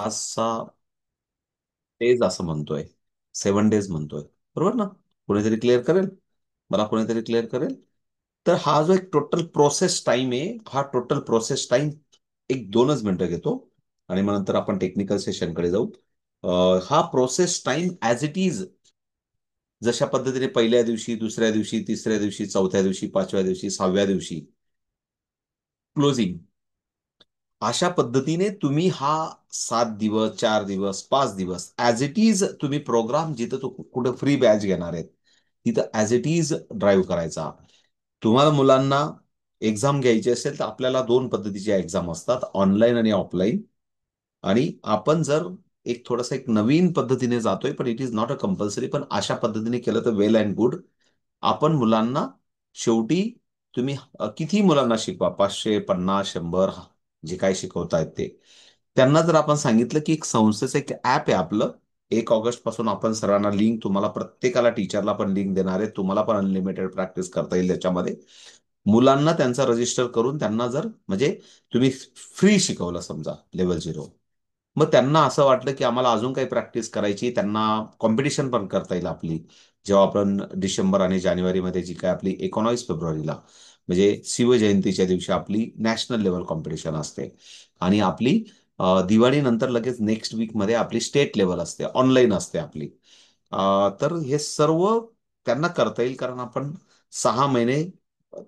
5-6 days असं म्हणतोय. 7 days म्हणतोय. बरोबर ना? कोणीतरी क्लिअर करेल? मला कोणीतरी क्लिअर करेल? तर हा जो एक टोटल प्रोसेस टाइम आहे, हा टोटल प्रोसेस टाइम 1-2च मिनिटं घेतो आणि मग नंतर आपण टेक्निकल सेशनकडे जाऊ. हा process time as it is, जशा पद्धतीने पहिल्या दिवशी, दुसऱ्या दिवशी, तिसऱ्या दिवशी, चौथ्या दिवशी, पाचव्या दिवशी, 6व्या दिवशी क्लोजिंग, अशा पद्धतीने तुम्ही हा 7 दिवस, 4 दिवस, 5 दिवस ऍज इट इज तुम्ही प्रोग्राम, जिथं तो कुठं फ्री बॅच घेणार आहेत तिथं ऍज इट इज ड्राईव्ह करायचा. तुम्हाला मुलांना एक्झाम घ्यायची असेल तर आपल्याला दोन पद्धतीच्या एक्झाम असतात, ऑनलाईन आणि ऑफलाईन. आणि आपण जर एक नवीन पद्धतीने जातोय, पण it is not a compulsory, पण अशा पद्धतीने केलं तर वेल अँड गुड. आपण मुलांना शेवटी, तुम्ही किती मुलांना शिकवा, 500, 50, 100, जे काय शिकवतायत ते, त्यांना जर आपण सांगितलं की एक संस्थेचं एक ऍप आहे आपलं, 1 ऑगस्ट पासून आपण सर्वांना लिंक, तुम्हाला प्रत्येकाला टीचरला पण लिंक देणार आहे, तुम्हाला पण अनलिमिटेड प्रॅक्टिस करता येईल त्याच्यामध्ये. मुलांना त्यांचा रजिस्टर करून त्यांना जर म्हणजे तुम्ही फ्री शिकवलं समजा लेवल 0, मग त्यांना असं वाटलं की आम्हाला अजून काही प्रॅक्टिस करायची, त्यांना कॉम्पिटिशन पण करता येईल आपली. जेव्हा आपण डिसेंबर आणि जानेवारीमध्ये जी काय आपली 19 फेब्रुवारीला म्हणजे शिवजयंतीच्या दिवशी आपली नॅशनल लेवल कॉम्पिटिशन असते, आणि आपली दिवाळीनंतर लगेच नेक्स्ट वीकमध्ये आपली स्टेट लेवल असते, ऑनलाईन असते आपली. तर हे सर्व त्यांना करता येईल, कारण आपण 6 महिने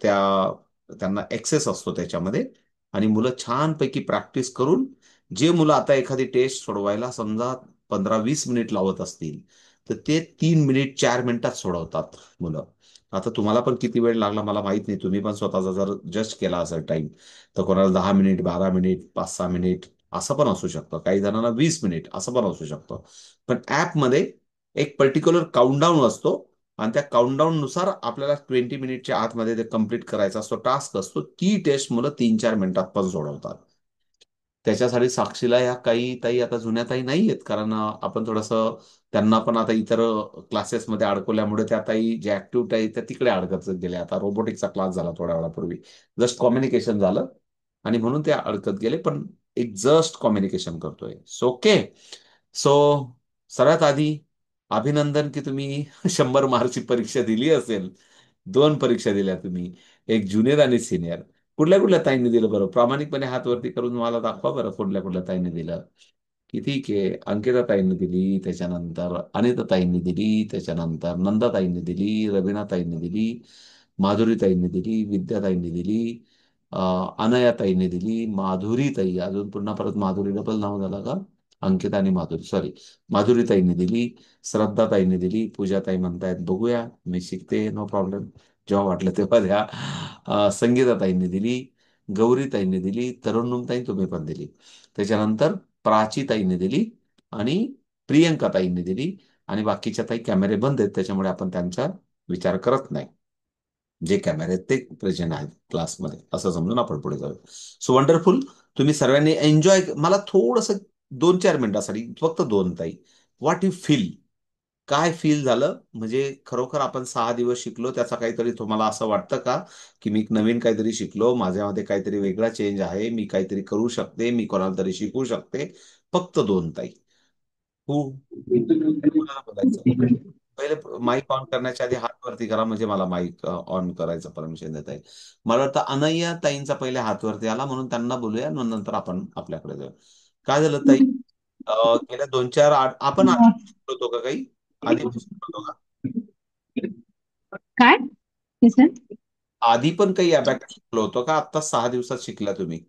त्या त्यांना ऍक्सेस असतो त्याच्यामध्ये. आणि मुलं छानपैकी प्रॅक्टिस करून, जे मुलं आता एखादी टेस्ट सोडवायला समजा 15-20 मिनिट लावत असतील, तर ते 3 मिनिट 4 मिनिटात सोडवतात मुलं. आता तुम्हाला पण किती वेळ लागला मला माहित नाही, तुम्ही पण स्वतःचा जर जस्ट केला असेल टाइम, तर कोणाला 10 मिनिट, 12 मिनिट, 5-6 मिनिट असं पण असू शकतं, काही जणांना 20 मिनिट असं पण असू शकतं. पण ऍपमध्ये एक पर्टिक्युलर काउंटडाऊन असतो, आणि त्या काउंटडाऊन नुसार आपल्याला 20 मिनिटच्या आतमध्ये ते कम्प्लीट करायचा असतो, टास्क असतो. ती टेस्ट मुलं 3-4 मिनिटात पण सोडवतात. त्याच्यासाठी साक्षीला या काही ताई आता जुन्या ताई नाही आहेत, कारण आपण थोडंसं त्यांना पण आता इतर क्लासेसमध्ये अडकवल्यामुळे त्या ताई ज्या ऍक्टिव्ह ताई त्या तिकडे अडकत गेल्या. आता रोबोटिक्सचा क्लास झाला थोड्या वेळापूर्वी, जस्ट कम्युनिकेशन झालं आणि म्हणून ते अडकत गेले, पण एक जस्ट कम्युनिकेशन करतोय. So okay. सो सर्वात आधी अभिनंदन की तुम्ही 100 मार्कची परीक्षा दिली असेल. 2 परीक्षा दिल्या तुम्ही, एक ज्युनियर आणि सिनियर. कुठल्या कुठल्या ताईंनी दिलं बरं? प्रामाणिकपणे हात वरती करून मला दाखवा बरं, कुठल्या कुठल्या ताईंनी दिलं. की ठीक आहे, अंकिता ताईंनी दिली, त्याच्यानंतर अनिता ताईंनी दिली, त्याच्यानंतर नंदा ताईंनी दिली, रवीना ताईंनी दिली, माधुरी ताईंनी दिली, विद्या ताईंनी दिली, अनया ताईंनी दिली, माधुरी ताई, अजून पुन्हा परत माधुरी डबल नाव झालं का? अंकिता आणि माधुरी, सॉरी, माधुरी ताईंनी दिली, श्रद्धा ताईंनी दिली, पूजा ताई म्हणतायत बघूया मी शिकते, नो प्रॉब्लेम, जेव्हा वाटलं तेव्हा द्या. संगीता ताईंनी दिली, गौरी ताईंनी दिली, तरन्नुम ताई तुम्ही पण दिली, त्याच्यानंतर प्राची ताईंनी दिली, आणि प्रियंका ताईंनी दिली. आणि बाकीच्या ताई कॅमेरे बंद आहेत, त्याच्यामुळे आपण त्यांचा विचार करत नाही. जे कॅमेरे आहेत ते प्रेझेंट आहेत क्लासमध्ये, असं समजून आपण पुढे जाऊ. So wonderful. तुम्ही सर्वांनी एन्जॉय. मला थोडंसं 2-4 मिनिटासाठी फक्त दोन ताई, व्हॉट यू फील, काय फील झालं, म्हणजे खरोखर आपण 6 दिवस शिकलो त्याचा काहीतरी तुम्हाला असं वाटतं का, की मी नवीन काहीतरी शिकलो, माझ्यामध्ये काहीतरी वेगळा चेंज आहे, मी काहीतरी करू शकते, मी कोणाला तरी शिकवू शकते? फक्त दोन ताई. हो. कोणाला बोलायचं? पहिले माईक ऑन करण्याच्या आधी हात वरती करा, म्हणजे मला माईक ऑन करायचं परमिशन देता येईल. मला वाटतं अनय्या ताईंचा पहिले हात वरती आला, म्हणून त्यांना बोलूया, मग नंतर आपण आपल्याकडे जाऊ. काय झालं ताई? गेल्या 2-4 आपण आधी शिकलो होतो का काही? आधी पण शिकलो होतो का? काय ते सर? आधी पण काही अबॅकस शिकलो होतो का? आता 6 दिवसात शिकला तुम्ही?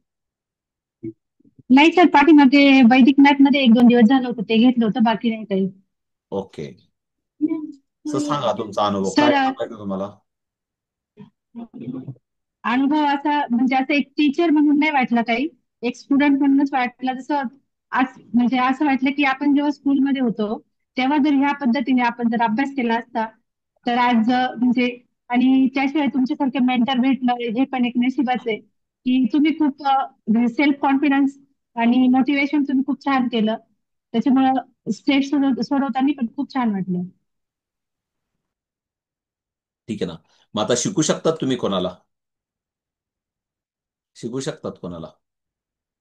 नाही सर, पाठीमागे वैदिक मॅथ मध्ये 1-2 दिवस झालं होतं, ते घेतलं होतं, बाकी नाही काही. ओके. सर सांगा तुमचा अनुभव काय सर, वाटलं तुम्हाला? अनुभव असा म्हणजे असं एक टीचर म्हणून नाही वाटला काही, एक स्टुडंट म्हणूनच वाटला. जसं आज म्हणजे असं वाटलं की आपण जेव्हा स्कूलमध्ये होतो तेव्हा जर ह्या पद्धतीने आपण जर अभ्यास केला असता तर आज म्हणजे, आणि त्याशिवाय तुमच्यासारखे मेंटर भेटणं हे पण एक नशिबाच आहे. की तुम्ही खूप सेल्फ कॉन्फिडन्स आणि मोटिवेशन तुम्ही खूप छान केलं, त्याच्यामुळं स्टेट सोडवताना पण खूप छान वाटलं. ठीक आहे ना. मग आता शिकू शकतात तुम्ही कोणाला? शिकू शकतात कोणाला?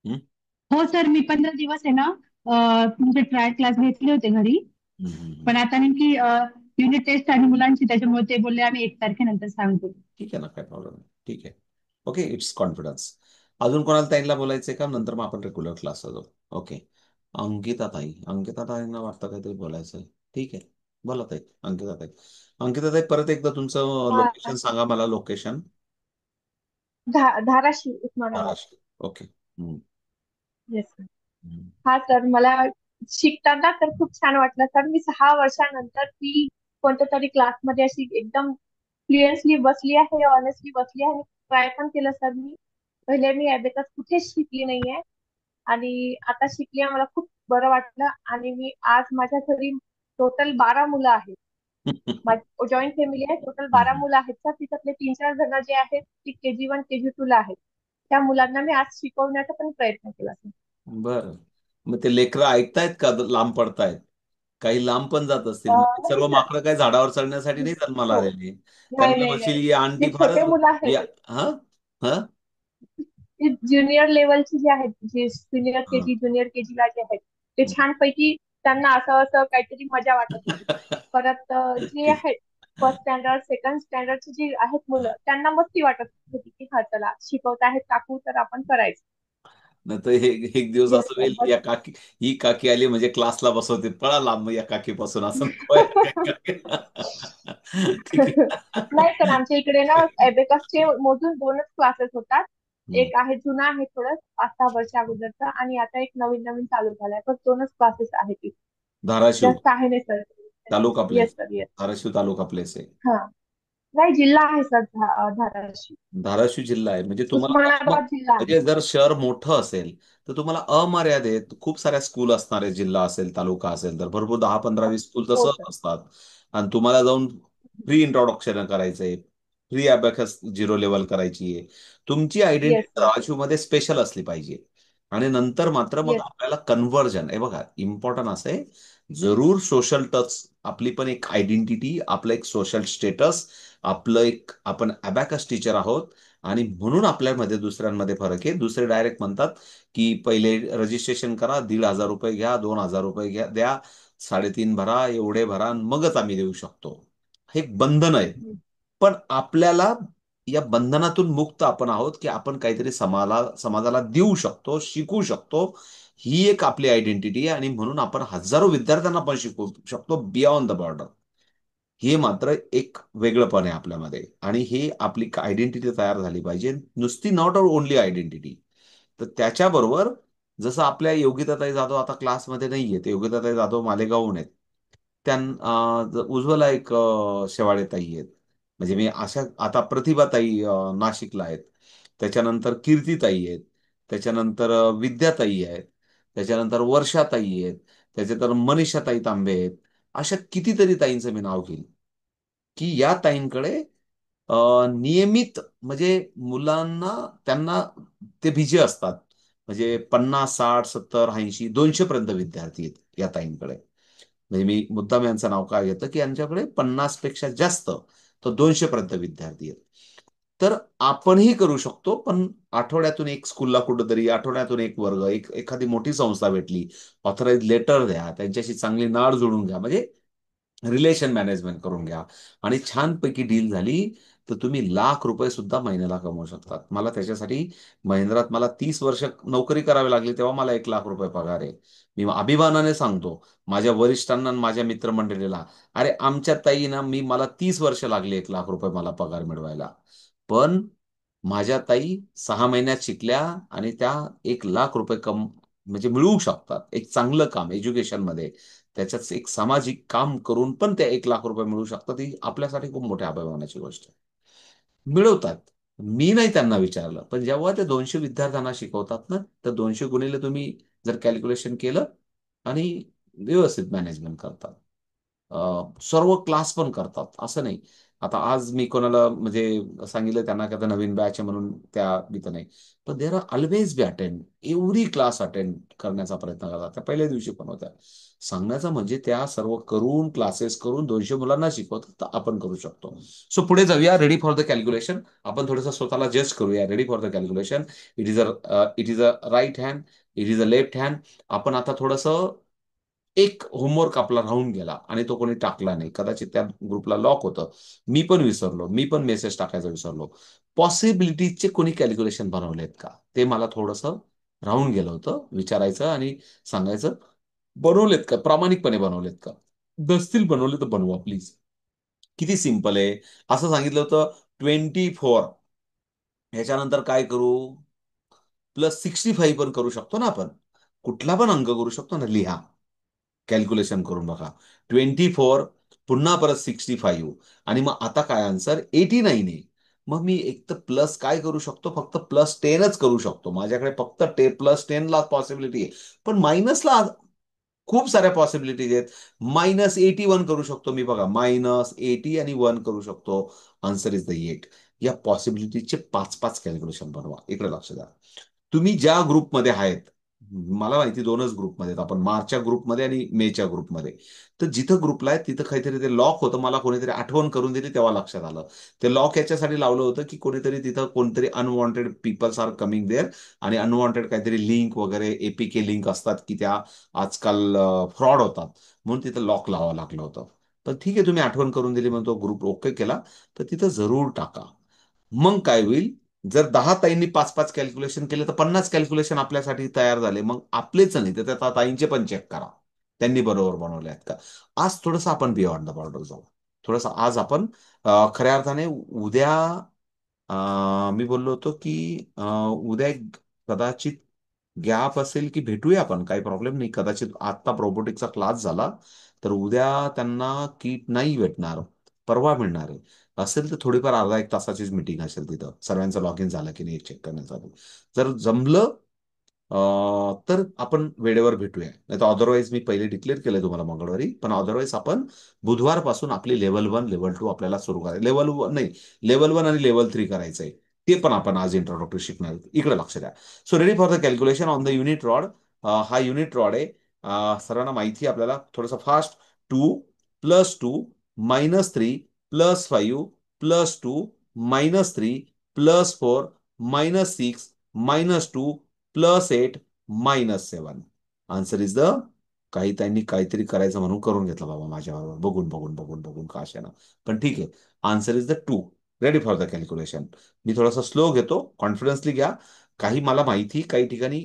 हं? हो सर, मी 15 दिवस आहे ना, म्हणजे ट्रायल क्लास घेतले होते घरी. हम्म, हम्म, पण आता नेमकी युनिट टेस्ट आणि मुलांची, त्याच्यामुळे ते बोलले आम्ही 1 तारखेनंतर सांगतो. ठीक आहे ना, काय प्रॉब्लेम नाही, ठीक आहे. Okay, it's confidence. अजून कोणाला ताईंना बोलायचंय का? नंतर मग आपण रेग्युलर क्लासला जाऊ. ओके. अंकिता ताईंना वाटतं काहीतरी बोलायचंय. ठीक आहे, बोला ताई. अंकिता ताई, परत एकदा तुमचं हा, लोकेशन सांगा मला, लोकेशन. धाराशिव उस्मानाबाद. धाराशिव. ओके. हम्म, येस सर. हम्म. हा सर, मला शिकताना तर खूप छान वाटलं सर. मी 6 वर्षानंतर ती कोणत्या तरी क्लासमध्ये अशी एकदम फ्लुएंटली बसली आहे, ऑनेस्टली बसली आहे. ट्राय पण केलं सर मी. पहिले मी अबेकस कुठेच शिकली नाहीये, आणि आता शिकली आहे. मला खूप बरं वाटलं. आणि मी आज माझ्या घरी टोटल 12 मुलं आहेत. माझी जॉईंट फॅमिली आहे, टोटल 12 मुलं आहेत सर. तिच्यातले 3-4 जण जे आहेत ती KG1 KG2 ला आहेत. त्या मुलांना मी आज शिकवण्याचा पण प्रयत्न केला सर. बरं. मग ते लेकरं ऐकतायत का, लांब पडतायत? काही लांब पण जात असतील. मग ते नाही सर्व सर. माकडं काय झाडावर चढण्यासाठी नाही जन्माला हो. आलेली. नाही त्यांना नाही नाही. म्हणशील, या आंटी जे छोटे फारच मुलं आहेत, या. हा, हा. ते ज्युनियर लेवलचे जे आहेत, जे सिनियर हा. केजी ज्युनियर केजी ला जे आहेत, ते छानपैकी त्यांना असं असं काहीतरी मजा वाटत होती. परत जे ठीक. आहेत फर्स्ट स्टँडर्ड सेकंड स्टँडर्डचे जे आहेत मुलं, त्यांना मस्ती वाटत होती की हा चला शिकवत आहेत काकू, तर आपण करायचं. नाही तर हे एक दिवस येस असं सर, होईल, बस. या काकी, ही काकी आली म्हणजे क्लासला बसवते, पळा लांब या काकीपासून, असं नको आहे काय? ठीक नाही सर, आहे. आमच्या इकडे ना अबेकसचे मोजून 2च क्लासेस होतात. हम्म. एक आहे जुना आहे थोडं 5-6 वर्षा अगोदरचा, आणि आता एक नवीन नवीन चालू झालाय. फक्त 2च क्लासेस आहेत इथे. धाराशिव जास्त आहे नाही sir. Taluka yes place. Sir, yes. Dharashiv taluka place आहे. हा. नाही, जिल्हा आहे सर, धाराशिव. धाराशिव जिल्हा आहे, म्हणजे तुम्हाला मग, उस्मानाबाद जिल्हा आहे. म्हणजे जर शहर मोठं असेल तर तुम्हाला अमर्यादित खूप साऱ्या स्कूल असणार आहे. जिल्हा असेल, तालुका असेल तर भरपूर 10-15-20 स्कूल हो तसं सर. असतात. आणि तुम्हाला जाऊन फ्री इंट्रोडक्शन करायचंय, फ्री अबॅकस झिरो लेवल करायची आहे. तुमची येस आयडेंटिटी सर. धाराशिवमध्ये स्पेशल असली पाहिजे. आणि नंतर मात्र मग येस. आपल्याला कन्व्हर्जन, हे बघा इम्पॉर्टंट असं आहे. जरूर सोशल टच, आपली पण एक आयडेंटिटी, आपलं एक सोशल स्टेटस, आपलं एक, आपण अबॅकस टीचर आहोत. आणि म्हणून आपल्यामध्ये दुसऱ्यांमध्ये फरक आहे. दुसरे डायरेक्ट म्हणतात की पहिले रजिस्ट्रेशन करा, ₹1,500 घ्या, ₹2,000 घ्या, द्या, 3.5 भरा, एवढे भरा, आणि मगच आम्ही देऊ शकतो. हे एक बंधन आहे. पण आपल्याला या बंधनातून मुक्त आपण आहोत, की आपण काहीतरी समाजाला देऊ शकतो, शिकू शकतो. ही एक आपली आयडेंटिटी आहे. आणि म्हणून आपण हजारो विद्यार्थ्यांना पण शिकवू शकतो बियॉन्ड द बॉर्डर. हे मात्र एक वेगळंपण आहे आपल्यामध्ये. आणि हे आपली आयडेंटिटी तयार झाली पाहिजे, नुसती नॉट ओनली आयडेंटिटी. तर त्याच्याबरोबर, जसं आपल्या योगिताताई जाधव आता क्लासमध्ये नाहीये, ते योगिताताई जाधव मालेगावहून आहेत. उज्ज्वला एक शेवाळे ताई आहेत. म्हणजे मी अशा, आता प्रतिभाताई नाशिकला आहेत. त्याच्यानंतर कीर्तीताई आहेत. त्याच्यानंतर विद्याताई आहेत. त्याच्यानंतर वर्षाताई आहेत. त्याच्यानंतर मनीषाताई तांबे आहेत. अशा कितीतरी ताईंचं मी नाव घेईल, की या ताईंकडे अ, नियमित, म्हणजे मुलांना, त्यांना ते भिजे असतात. म्हणजे 50, 60, 70, 80, 200 पर्यंत विद्यार्थी आहेत या ताईंकडे. म्हणजे मी मुद्दाम यांचं नाव काय घेतं, की यांच्याकडे 50 पेक्षा जास्त, तर 200 पर्यंत विद्यार्थी आहेत. तर आपणही करू शकतो. पण आठवड्यातून एक स्कूलला कुठंतरी, आठवड्यातून एक वर्ग, एखादी मोठी संस्था भेटली, ऑथराईज लेटर द्या, त्यांच्याशी चांगली नाळ जोडून घ्या, म्हणजे रिलेशन मॅनेजमेंट करून घ्या. आणि छानपैकी डील झाली तर तुम्ही ₹1,00,000 सुद्धा महिन्याला कमवू शकतात. मला त्याच्यासाठी महिंद्रात मला 30 वर्ष नोकरी करावी लागली, तेव्हा मला ₹1,00,000 पगार आहे. मी अभिमानाने सांगतो माझ्या वरिष्ठांना आणि माझ्या मित्रमंडळीला, अरे आमच्या ताई ना, मला 30 वर्ष लागली ₹1,00,000 मला पगार मिळवायला. पण माझ्या ताई 6 महिन्यात शिकल्या, आणि त्या ₹1,00,000 म्हणजे मिळवू शकतात. एक चांगलं काम एज्युकेशनमध्ये, त्याच्यात एक सामाजिक काम करून पण त्या ₹1,00,000 मिळू शकतात. ही आपल्यासाठी खूप मोठ्या अभिमानाची गोष्ट आहे. मिळवतात. मी नाही त्यांना विचारलं, पण जेव्हा ते 200 विद्यार्थ्यांना शिकवतात ना, तर 200 गुणिले तुम्ही जर कॅल्क्युलेशन केलं, आणि व्यवस्थित मॅनेजमेंट करतात. सर्व क्लास पण करतात, असं नाही. आता आज मी कोणाला म्हणजे सांगितलं त्यांना की आता नवीन बॅच आहे म्हणून त्या भीत नाही. पण there are always be attend, every class attend करण्याचा प्रयत्न करतात. त्या पहिल्या दिवशी पण होत्या. सांगण्याचं म्हणजे त्या सर्व करून, क्लासेस करून 200 मुलांना शिकवतात, तर आपण करू शकतो. सो पुढे जाऊया, रेडी फॉर द कॅल्क्युलेशन. आपण थोडंसं स्वतःला जस्ट करूया, ready for the calculation. It is a right hand, it is a left hand. आपण आता थोडस एक होमवर्क आपला राहून गेला आणि तो कोणी टाकला नाही, कदाचित त्या ग्रुपला लॉक होतं, मी पण विसरलो, मी पण मेसेज टाकायचा विसरलो. पॉसिबिलिटीजचे कोणी कॅल्क्युलेशन बनवलेत का, ते मला थोडंसं राहून गेलं होतं विचारायचं आणि सांगायचं. बनवलेत का, प्रामाणिकपणे बनवलेत का? नसतील बनवले तर बनवा प्लीज. किती सिंपल आहे. असं सांगितलं होतं 24, ह्याच्यानंतर काय करू, +65 पण करू शकतो ना आपण, कुठला पण अंक करू शकतो ना, लिहा, कॅल्क्युलेशन करून बघा. 24 पुन्हा परत 65 आणि मग आता काय आन्सर 89 आहे. मग मी एक तर प्लस काय करू शकतो, फक्त +10च करू शकतो, माझ्याकडे फक्त +10 ला पॉसिबिलिटी आहे. पण मायनसला खूप साऱ्या पॉसिबिलिटीज आहेत. -81 करू शकतो मी, बघा, -80 आणि 1 करू शकतो. Answer is the 8. या पॉसिबिलिटीजचे 5-5 कॅल्क्युलेशन बनवा. इकडे लक्ष द्या. तुम्ही ज्या ग्रुपमध्ये आहेत, मला माहिती 2च ग्रुपमध्ये आहेत आपण, मार्चच्या ग्रुपमध्ये आणि मेच्या ग्रुपमध्ये. तर जिथं ग्रुपला आहे तिथं काहीतरी ते लॉक होतं, मला कोणीतरी आठवण करून दिली तेव्हा लक्षात आलं. ते लॉक याच्यासाठी लावलं होतं की कोणीतरी तिथं, कोणतरी unwanted peoples are coming there, आणि अनवॉन्टेड काहीतरी लिंक वगैरे एपीके लिंक असतात की त्या आजकाल फ्रॉड होतात, म्हणून तिथं लॉक लावावं लागलं होतं. पण ठीक आहे, तुम्ही आठवण करून दिली म्हणून तो ग्रुप ओके केला, तर तिथं जरूर टाका. मग काय होईल, जर 10 ताईंनी 5-5 कॅल्क्युलेशन केले तर 50 कॅल्क्युलेशन आपल्यासाठी तयार झाले. मग आपलेच नाही तर त्या ताईंचे पण चेक करा, त्यांनी बरोबर बनवले आहेत का. आज थोडंसं आपण बियॉन्ड द बॉर्डर जाऊ. थोडंसं आज आपण खऱ्या अर्थाने उद्या, मी बोललो होतो की उद्या एक कदाचित गॅप असेल की भेटूया आपण, काही प्रॉब्लेम नाही. कदाचित आत्ता रोबोटिकचा क्लास झाला तर उद्या त्यांना किट नाही भेटणार, परवा मिळणार आहे. असेल तर थोडीफार अर्धा एक तासाचीच मीटिंग असेल तिथं, सर्वांचं लॉग इन झालं की नाही चेक करण्यासाठी. जर जमलं तर आपण वेळेवर भेटूया, नाही तर अदरवाईज मी पहिले डिक्लेअर केलंय तुम्हाला मंगळवारी, पण अदरवाईज आपण बुधवारपासून आपली लेवल 1 लेवल 2 आपल्याला सुरू करायचं. लेवल 1 नाही, लेवल 1 आणि लेवल 3 करायचंय. ते पण आपण आज इंट्रोडक्टरी शिकणार आहोत. इकडे लक्ष द्या. So ready for the calculation on the unit rod. हा युनिट रॉड आहे. सर्वांना माहिती आहे आपल्याला, थोडंसं फास्ट. 2 + 2 -3 +5 +2 -3 +4 -6 -2 +8 -7. आन्सर इज द, काही त्यांनी काहीतरी करायचं म्हणून करून घेतलं बाबा माझ्याबरोबर, बघून बघून बघून बघून का असेना, पण ठीक आहे. Answer is the 2. Ready for the calculation. मी थोडासा स्लो घेतो, कॉन्फिडन्सली घ्या. काही मला माहिती काही ठिकाणी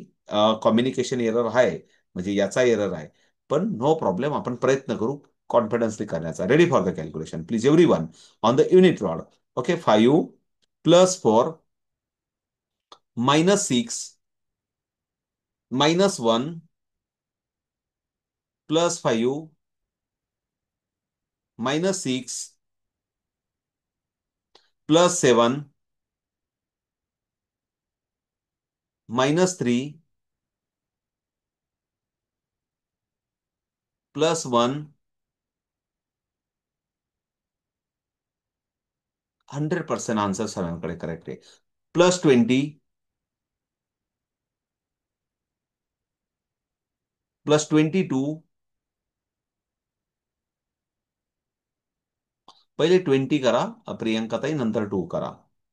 कम्युनिकेशन एरर आहे, म्हणजे याचा एरर आहे, पण नो प्रॉब्लेम, आपण प्रयत्न करू कॉन्फिडन्सली करण्याचा. Ready for the calculation please every one. On the unit rod. Okay. 5 +4 -6 -1 +5 -6 +7 -3 +1. 100% answer सरांकडे correct आहे. +20 +22. पहिले 20 करा प्रियंकाताई, नंतर 2 करा.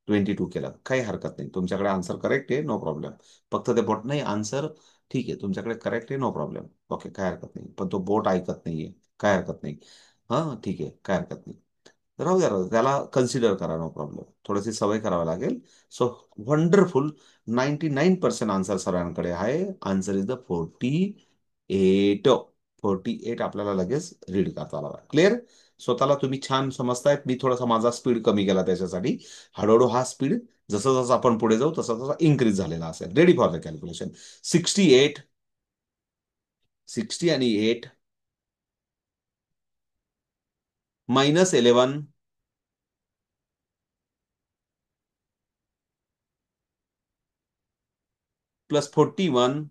22 केलं काही हरकत नाही, तुमच्याकडे आन्सर करेक्ट आहे, नो प्रॉब्लेम. फक्त ते बोट नाही आन्सर, ठीक आहे तुमच्याकडे करेक्ट आहे, नो प्रॉब्लेम. ओके, काय हरकत नाही, पण तो बोट ऐकत नाहीये, काय हरकत नाही. हां ठीक आहे, काय हरकत नाही. राहू द्या, राहू द्या. त्याला कन्सिडर करा, नो प्रॉब्लेम, थोडीशी सवय करावी लागेल. So wonderful. 99% आन्सर सरांकडे आहे. Answer is the 48. 48 आपल्याला लगेच रीड करता आला. क्लिअर. स्वतःला तुम्ही छान समजतायत. मी थोडासा माझा स्पीड कमी केला त्याच्यासाठी. हळूहळू हा स्पीड जसं जसं आपण पुढे जाऊ तसा तसा इन्क्रीज झालेला असेल. Ready for the calculation. 68, 60 आणि 8 -11 +41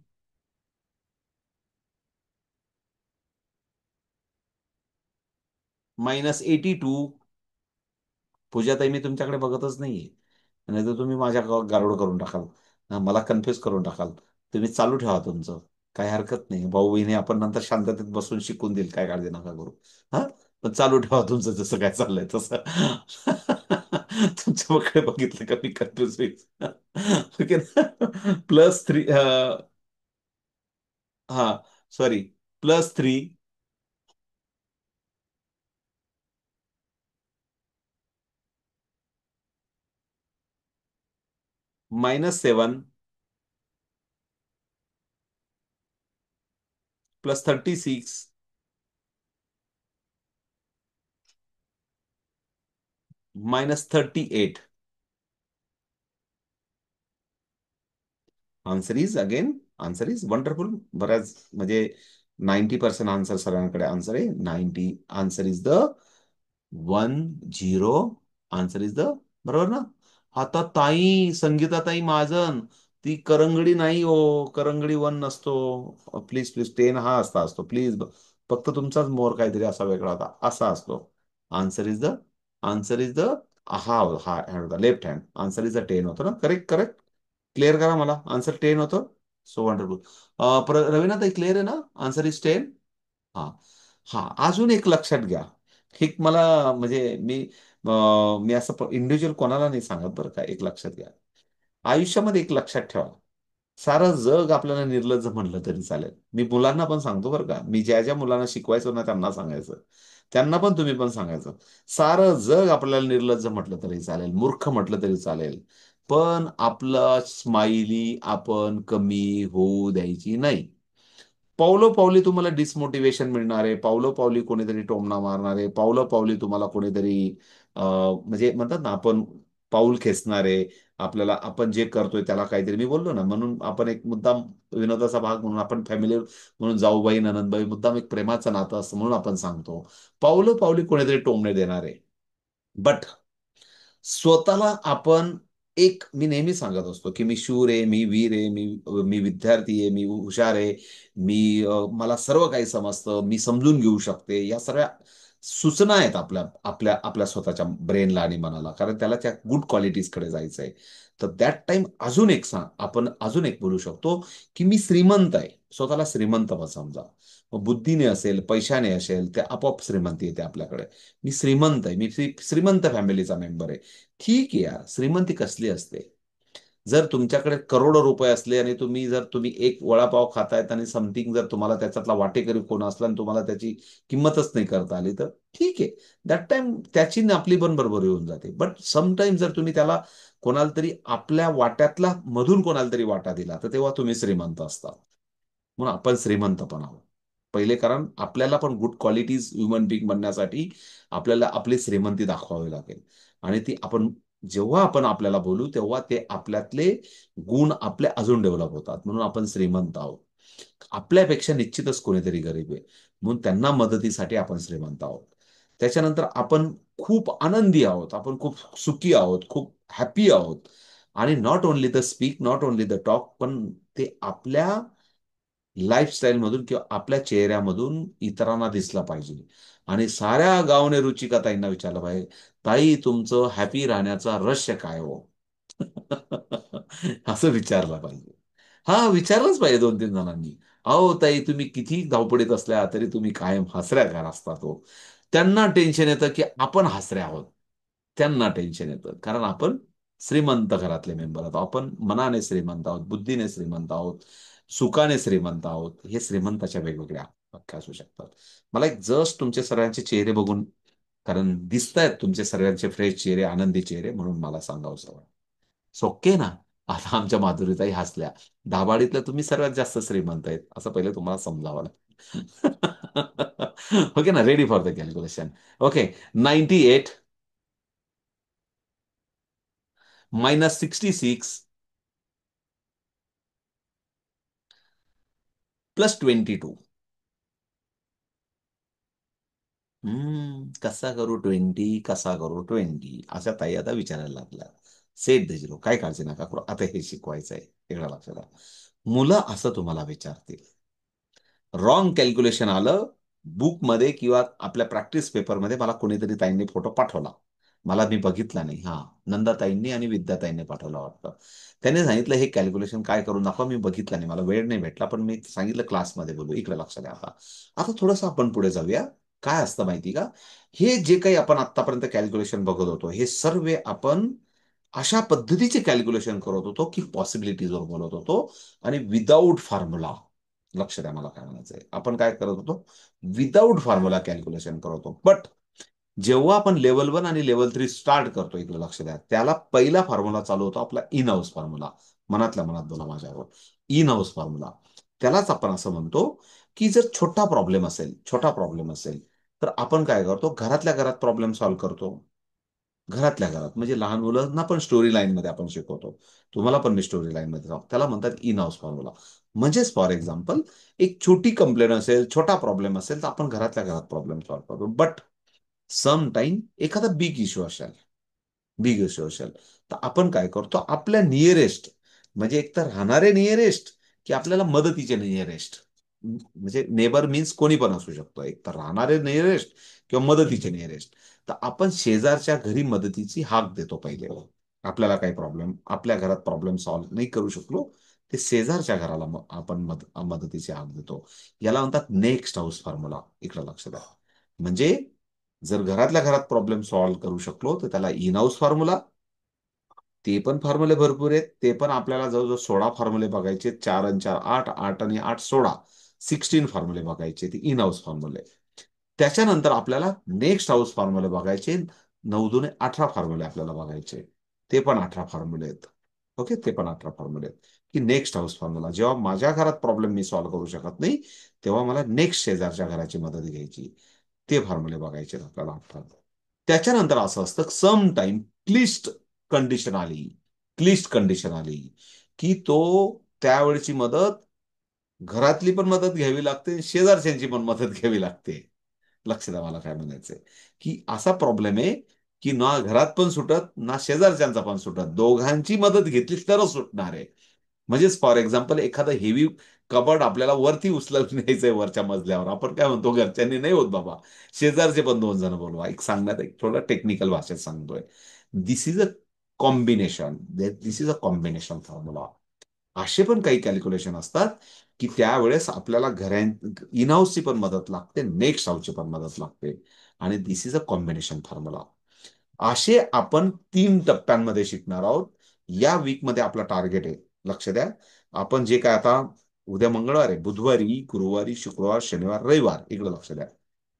-82. पूजाताई मी तुमच्याकडे बघतच नाहीये, नाही तर तुम्ही माझ्या गारोड करून टाकाल. मला कन्फ्युज करून टाकाल. तुम्ही चालू ठेवा तुमचं, काही हरकत नाही. भाऊ बहिणी आपण नंतर शांततेत बसून शिकून देईल, काय काळजी नका करू. हा, पण चालू ठेवा तुमचं जसं काय चाललंय तसं. तुमच्याकडे बघितलं का मी कन्फ्युज होईल. ओके. +3. हा, sorry, +3 -7 +36 -38. Answer is again, answer is wonderful. बऱ्याच म्हणजे 90% आन्सर सगळ्यांकडे आन्सर आहे. 90 answer is the 10. Answer is the, बरोबर ना? आता ताई, संगीता ताई महाजन, ती करंगडी नाही हो. करंगडी 1 नसतो. प्लीज प्लीज, 10 हा असतो प्लीज. फक्त तुमचाच मोर काहीतरी असा वेगळा होता, असा असतो. Answer is the, answer is the, हा हा हँड होता, left hand. Answer is the 10 होतं ना. Correct correct. क्लिअर करा मला, आन्सर 10 होतं. So wonderful. रवीना ताई, क्लिअर आहे ना? Answer is 10. हा. हा, अजून एक लक्षात घ्या. एक मला म्हणजे मी असं इंडिव्हिज्युअल कोणाला नाही सांगत बरं का. एक लक्षात घ्या, आयुष्यामध्ये एक लक्षात ठेवा. सारं जग आपल्याला निर्लज्ज म्हणलं तरी चालेल. मी मुलांना पण सांगतो बरं का. मी ज्या ज्या मुलांना शिकवायचो ना, त्यांना सांगायचं, त्यांना पण तुम्ही पण सांगायचं. सारं जग आपल्याला निर्लज्ज म्हटलं तरी चालेल, मूर्ख म्हटलं तरी चालेल, पण आपलं स्माइली आपण कमी होऊ द्यायची नाही. पावलोपावली तुम्हाला डिसमोटिवेशन मिळणार आहे. पावलोपावली कोणीतरी टोमणा मारणार आहे. पावलोपावली तुम्हाला कोणीतरी म्हणजे म्हणतात ना, आपण पाऊल खेचणार आहे. आपल्याला आपण जे करतोय त्याला काहीतरी, मी बोललो ना, म्हणून आपण एक मुद्दाम विनोदाचा भाग म्हणून आपण फॅमिली म्हणून, जाऊबाई ननंदबाई, मुद्दाम एक प्रेमाचं नातं असतं म्हणून आपण सांगतो. पावलोपावली कोणीतरी टोमणे देणार आहे. बट स्वतःला आपण, एक मी नेहमी सांगत असतो की मी शूर आहे, मी वीर आहे, मी मी विद्यार्थी आहे, मी हुशार आहे, मला सर्व काही समजतं, मी समजून घेऊ शकते. या सर्व सूचना आहेत आपल्या आपल्या आपल्या स्वतःच्या ब्रेनला आणि मनाला, कारण त्याला त्या गुड क्वालिटीजकडे जायचं आहे. तर दॅट टाइम अजून एक आपण अजून एक बोलू शकतो की मी श्रीमंत आहे. स्वतःला श्रीमंत समजा. मग बुद्धीने असेल, पैशाने असेल, ते आपोआप श्रीमंती येते आपल्याकडे. मी श्रीमंत आहे, मी श्रीमंत फॅमिलीचा मेंबर आहे. ठीक आहे यार, श्रीमंती कसली असते? जर तुमच्याकडे करोडो रुपये असले आणि तुम्ही एक वडापाव खातायत आणि समथिंग, जर तुम्हाला त्याच्यातला वाटेकरी कोण असला आणि तुम्हाला त्याची किंमतच नाही करता आली, तर ठीक आहे. दॅट टाइम त्याची आणि आपली पण बरोबर येऊन जाते. बट समटाईम जर तुम्ही त्याला कोणाला तरी आपल्या वाट्यातला मधून कोणाला तरी वाटा दिला, तर तेव्हा तुम्ही श्रीमंत असता. म्हणून आपण श्रीमंत पण आहोत पहिले, कारण आपल्याला पण गुड क्वालिटीज ह्युमन बिंग बनण्यासाठी आपल्याला आपली श्रीमंती दाखवावी लागेल. आणि ती आपण, जेव्हा आपण आपल्याला बोलू तेव्हा ते आपल्यातले गुण आपले अजून डेव्हलप होतात. म्हणून आपण श्रीमंत आहोत. आपल्यापेक्षा निश्चितच कोणीतरी गरीब आहे, म्हणून त्यांना मदतीसाठी आपण श्रीमंत आहोत. त्याच्यानंतर आपण खूप आनंदी आहोत, आपण खूप सुखी आहोत, खूप हॅपी आहोत. आणि not only the speak, not only the talk, पण ते आपल्या लाईफस्टाईल मधून किंवा आपल्या चेहऱ्यामधून इतरांना दिसला पाहिजे. आणि साऱ्या गावने रुचिका ताईंना विचारलं पाहिजे, ताई तुमचं हॅपी राहण्याचं रहस्य काय हो? असं विचारलं पाहिजे. हा, विचारलंच पाहिजे 2-3 जणांनी. अहो ताई, तुम्ही किती धावपडीत असल्या तरी तुम्ही कायम हसऱ्या घरात असतात हो. त्यांना टेन्शन येतं की आपण हसरे आहोत. त्यांना टेन्शन येतं कारण आपण श्रीमंत घरातले मेंबर आहोत. आपण मनाने श्रीमंत आहोत, बुद्धीने श्रीमंत आहोत, सुखाने श्रीमंत आहोत. हे श्रीमंताच्या वेगवेगळ्या व्याख्या असू शकतात. मला एक जस्ट तुमचे सर्वांचे चेहरे बघून, कारण दिसतायत तुमचे सर्वांचे फ्रेश चेहरे, आनंदी चेहरे, म्हणून मला सांगावंसं वाटतं. सोके ना? आता आमच्या माधुरीताई हसल्या. दाभाडीतल्या तुम्ही सर्वात जास्त श्रीमंत आहेत, असं पहिले तुम्हाला समजावं लागेल. ओके ना? Ready for the calculation. Okay. 98 -66 +22. कसा करू 20, कसा करू 20, अशा ताई आता विचारायला लागल्या. सेट द झिरो, काय काळजी नका करू, आता हे शिकवायचं आहे. वेगळं लक्षात आलं. मुलं असं तुम्हाला विचारतील, रॉंग कॅल्क्युलेशन आलं बुकमध्ये किंवा आपल्या प्रॅक्टिस पेपरमध्ये, मला कोणीतरी ताईंनी फोटो पाठवला, मला मी बघितला नाही. हा, नंदाताईंनी आणि विद्याताईंनी पाठवला वाटतं. त्याने सांगितलं हे कॅल्क्युलेशन काय करून दाखवा, मी बघितलं नाही, मला वेळ नाही भेटला, पण मी सांगितलं क्लासमध्ये बोलू. इकडे लक्ष द्या. आता आता थोडंसं आपण पुढे जाऊया. काय असतं माहिती का? हे जे काही आपण आतापर्यंत कॅल्क्युलेशन बघत होतो, हे सर्व आपण अशा पद्धतीचे कॅल्क्युलेशन करत होतो की पॉसिबिलिटीजवर बोलत होतो आणि विदाऊट फॉर्म्युला. लक्ष द्या मला काय म्हणायचंय. आपण काय करत होतो, विदाऊट फॉर्म्युला कॅल्क्युलेशन करत होतो. बट जेव्हा आपण लेवल 1 आणि लेवल 3 स्टार्ट करतो, इकडे लक्ष द्या, त्याला पहिला फॉर्म्युला चालू होतो आपला इन हाऊस फॉर्म्युला. मनातल्या मनात बोला माझ्यावर, इन हाऊस फॉर्म्युला. त्यालाच आपण असं म्हणतो की जर छोटा प्रॉब्लेम असेल तर आपण काय करतो, घरातल्या घरात प्रॉब्लेम सॉल्व्ह करतो. घरातल्या घरात म्हणजे लहान मुलांना पण स्टोरी लाईन मध्ये आपण शिकवतो. तुम्हाला पण मी स्टोरी लाईन मध्ये सांगतो. त्याला म्हणतात इन हाऊस फॉर्म्युला. म्हणजेच फॉर एक्झाम्पल, एक छोटी कंप्लेंट असेल, छोटा प्रॉब्लेम असेल, तर आपण घरातल्या घरात प्रॉब्लेम सॉल्व्ह करतो. बट सम टाइम एखादा बिग इश्यू असेल, तर आपण काय करतो, आपल्या नियरेस्ट, म्हणजे एक तर राहणारे नियरेस्ट, की आपल्याला मदतीचे नियरेस्ट, म्हणजे नेबर मीन्स कोणी पण असू शकतो, एक तर राहणारे नियरेस्ट किंवा मदतीचे नियरेस्ट. तर आपण शेजारच्या घरी मदतीची हाक देतो पहिले. आपल्याला काही प्रॉब्लेम, आपल्या घरात प्रॉब्लेम सॉल्व्ह नाही करू शकलो, ते शेजारच्या घराला आपण मदतीची हाक देतो. याला म्हणतात नेक्स्ट हाऊस फॉर्म्युला. इकडे लक्ष द्या. म्हणजे जर घरातल्या घरात प्रॉब्लेम सॉल्व्ह करू शकलो तर त्याला इन हाऊस फॉर्म्युला. ते पण फॉर्म्युले भरपूर आहेत. ते पण आपल्याला जवळजवळ 16 फॉर्म्युले बघायचे. 4 आणि 4 8, 8 आणि 8 16, 16 फॉर्म्युले बघायचे, ते इन हाऊस फॉर्म्युले. त्याच्यानंतर आपल्याला नेक्स्ट हाऊस फॉर्म्युले बघायचे. 9 दुने 18 फॉर्म्युले आपल्याला बघायचे. ते पण 18 फॉर्म्युले आहेत. ओके, ते पण 18 फॉर्म्युले आहेत. की नेक्स्ट हाऊस फॉर्म्युला, जेव्हा माझ्या घरात प्रॉब्लेम मी सॉल्व्ह करू शकत नाही, तेव्हा मला नेक्स्ट शेजारच्या घराची मदत घ्यायची. ते फॉर्म्युले बघायचे आपल्याला 18. त्याच्यानंतर असं असतं, सम टाइम क्लिष्ट कंडिशन आली, क्लिष्ट कंडिशन आली, की तो त्यावेळची मदत, घरातली पण मदत घ्यावी लागते, शेजारच्यांची पण मदत घ्यावी लागते. लक्ष द्या मला काय म्हणायचंय, की असा प्रॉब्लेम आहे की ना घरात पण सुटत, ना शेजारच्यांचा पण सुटत, दोघांची मदत घेतली तरच सुटणार आहे. म्हणजेच फॉर एक्झाम्पल, एखादं हेवी कबड आपल्याला वरती उचलून न्यायचंय वरच्या मजल्यावर, आपण काय म्हणतो, घरच्यांनी नाही होत बाबा, शेजारचे पण 2 जण बोलवा. एक सांगण्यात, एक थोडं टेक्निकल भाषेत सांगतोय. This is a combination. This is a combination formula. असे पण काही कॅल्क्युलेशन असतात की त्यावेळेस आपल्याला इन हाऊसची पण मदत लागते, नेक्स्ट हाऊसची पण मदत लागते. आणि दिस इज अ कॉम्बिनेशन फॉर्म्युला. असे आपण 3 टप्प्यांमध्ये शिकणार आहोत. या वीकमध्ये आपला टार्गेट आहे, लक्ष द्या, आपण जे काय आता, उद्या मंगळवार आहे, बुधवारी, गुरुवारी, शुक्रवार, शनिवार, रविवार, इकडे लक्ष द्या,